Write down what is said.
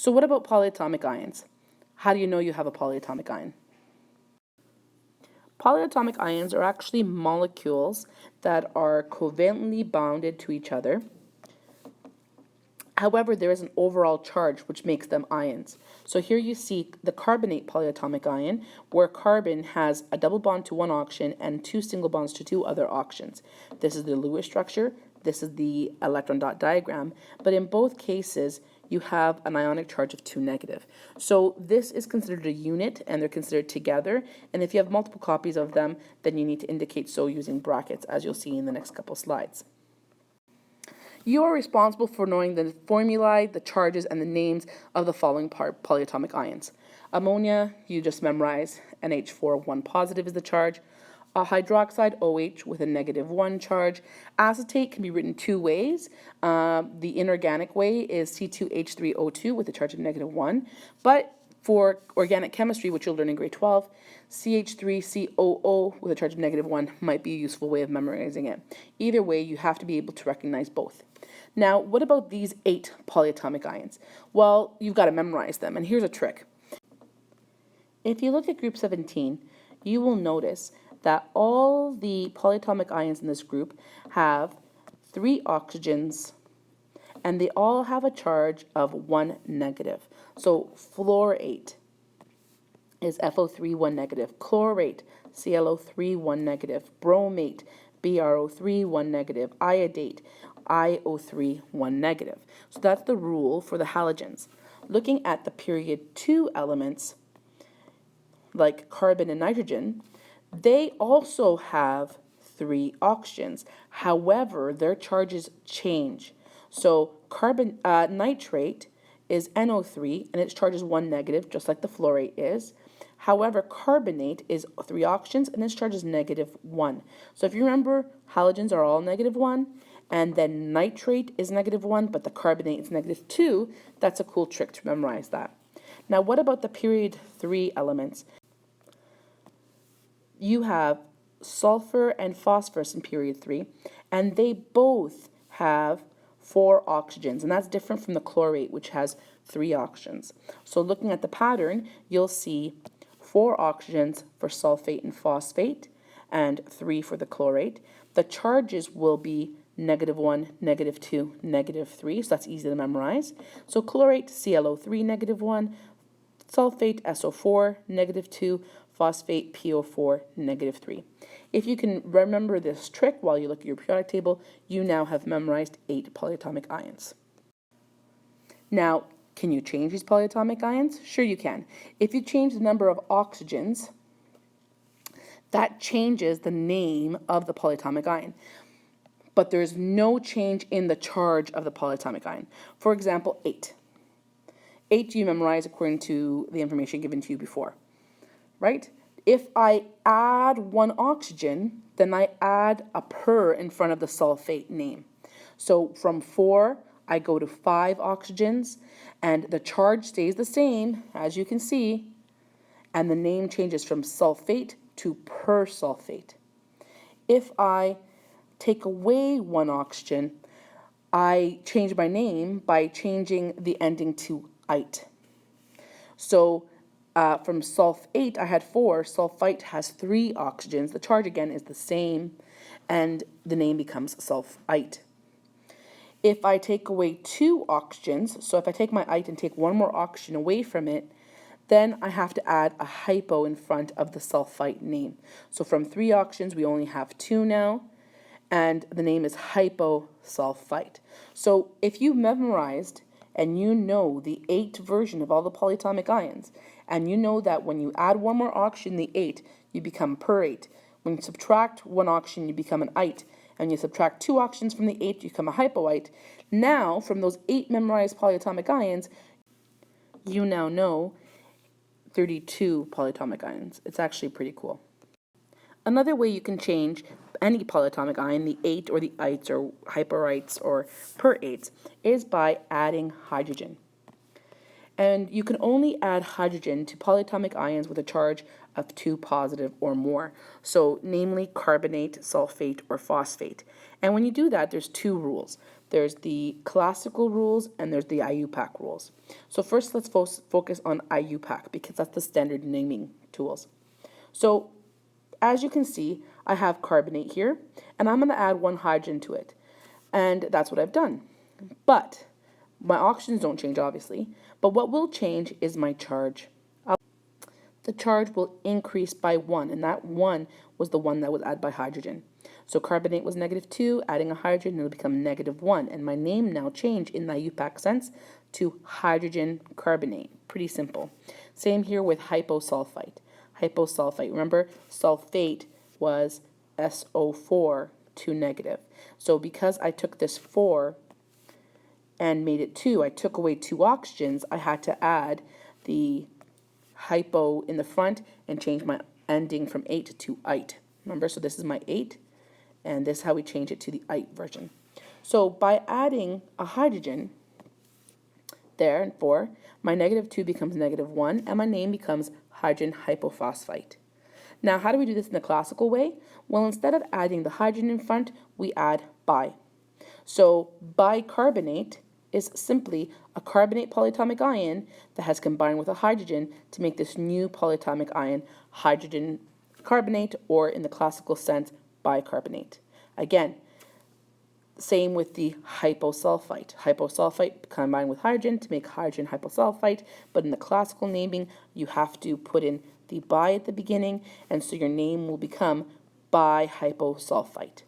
So what about polyatomic ions? How do you know you have a polyatomic ion? Polyatomic ions are actually molecules that are covalently bonded to each other. However, there is an overall charge which makes them ions. So here you see the carbonate polyatomic ion, where carbon has a double bond to one oxygen and two single bonds to two other oxygens. This is the Lewis structure, this is the electron dot diagram, but in both cases, you have an ionic charge of 2 negative. So this is considered a unit, and they're considered together, and if you have multiple copies of them, then you need to indicate so using brackets, as you'll see in the next couple slides. You are responsible for knowing the formulae, the charges, and the names of the following polyatomic ions. Ammonia, you just memorize NH4, 1 positive is the charge. Hydroxide, OH, with a -1 charge. Acetate can be written two ways. The inorganic way is C2H3O2 with a charge of -1. But for organic chemistry, which you'll learn in grade 12, CH3COO with a charge of -1 might be a useful way of memorizing it. Either way, you have to be able to recognize both. Now, what about these 8 polyatomic ions? Well, you've got to memorize them, and here's a trick. If you look at group 17, you will notice that all the polyatomic ions in this group have 3 oxygens, and they all have a charge of 1 negative. So fluorate is FO3, 1 negative. Chlorate, ClO3, 1 negative. Bromate, BrO3, 1 negative. Iodate, IO3, 1 negative. So that's the rule for the halogens. Looking at the period 2 elements, like carbon and nitrogen, they also have 3 oxygens. However, their charges change. So nitrate is NO3, and its charge is 1 negative, just like the fluorate is. However, carbonate is 3 oxygens, and its charge is -1. So if you remember, halogens are all -1, and then nitrate is -1, but the carbonate is -2. That's a cool trick to memorize that. Now, what about the period 3 elements? You have sulfur and phosphorus in period 3, and they both have 4 oxygens, and that's different from the chlorate, which has 3 oxygens. So looking at the pattern, you'll see 4 oxygens for sulfate and phosphate, and 3 for the chlorate. The charges will be -1, -2, -3, so that's easy to memorize. So chlorate, ClO3, -1, sulfate, SO4, -2, phosphate, PO4, -3. If you can remember this trick while you look at your periodic table, you now have memorized 8 polyatomic ions. Now, can you change these polyatomic ions? Sure you can. If you change the number of oxygens, that changes the name of the polyatomic ion. But there's no change in the charge of the polyatomic ion. For example, 8. 8 you memorize according to the information given to you before, right? If I add 1 oxygen, then I add a per in front of the sulfate name. So from 4, I go to 5 oxygens, and the charge stays the same, as you can see, and the name changes from sulfate to persulfate. If I take away 1 oxygen, I change my name by changing the ending to ite. So from sulfate, I had 4. Sulfite has 3 oxygens. The charge again is the same, and the name becomes sulfite. If I take away 2 oxygens, so if I take my ite and take 1 more oxygen away from it, then I have to add a hypo in front of the sulfite name. So from 3 oxygens, we only have 2 now, and the name is hyposulfite. So if you memorized and you know the 8 version of all the polyatomic ions, and you know that when you add 1 more oxygen, the 8, you become perate. When you subtract 1 oxygen, you become an ite. And you subtract 2 oxygens from the 8, you become a hypoite. Now, from those 8 memorized polyatomic ions, you now know 32 polyatomic ions. It's actually pretty cool. Another way you can change any polyatomic ion, the 8 or the ites or hyperites or perates, is by adding hydrogen. And you can only add hydrogen to polyatomic ions with a charge of 2 positive or more. So namely carbonate, sulfate, or phosphate. And when you do that, there's 2 rules. there's the classical rules, and there's the IUPAC rules. So first, let's focus on IUPAC because that's the standard naming tools. So as you can see, I have carbonate here, and I'm going to add one hydrogen to it. And that's what I've done. But my oxygens don't change, obviously. But what will change is my charge. The charge will increase by 1, and that 1 was the one that was added by hydrogen. So carbonate was -2, adding a hydrogen, it'll become -1. And my name now changed in the IUPAC sense to hydrogen carbonate. Pretty simple. Same here with hyposulfite. Hyposulfite, remember, sulfate was SO4, 2 negative. So because I took this 4 and made it 2, I took away 2 oxygens, I had to add the hypo in the front and change my ending from 8 to ite. Remember, so this is my 8, and this is how we change it to the ite version. So by adding a hydrogen there in 4, my -2 becomes -1, and my name becomes hydrogen hypophosphite. Now, how do we do this in the classical way? Well, instead of adding the hydrogen in front, we add bi. So bicarbonate is simply a carbonate polyatomic ion that has combined with a hydrogen to make this new polyatomic ion hydrogen carbonate, or in the classical sense, bicarbonate. Again, same with the hyposulfite. Hyposulfite combined with hydrogen to make hydrogen hyposulfite, but in the classical naming, you have to put in the bi at the beginning, and so your name will become bihyposulfite.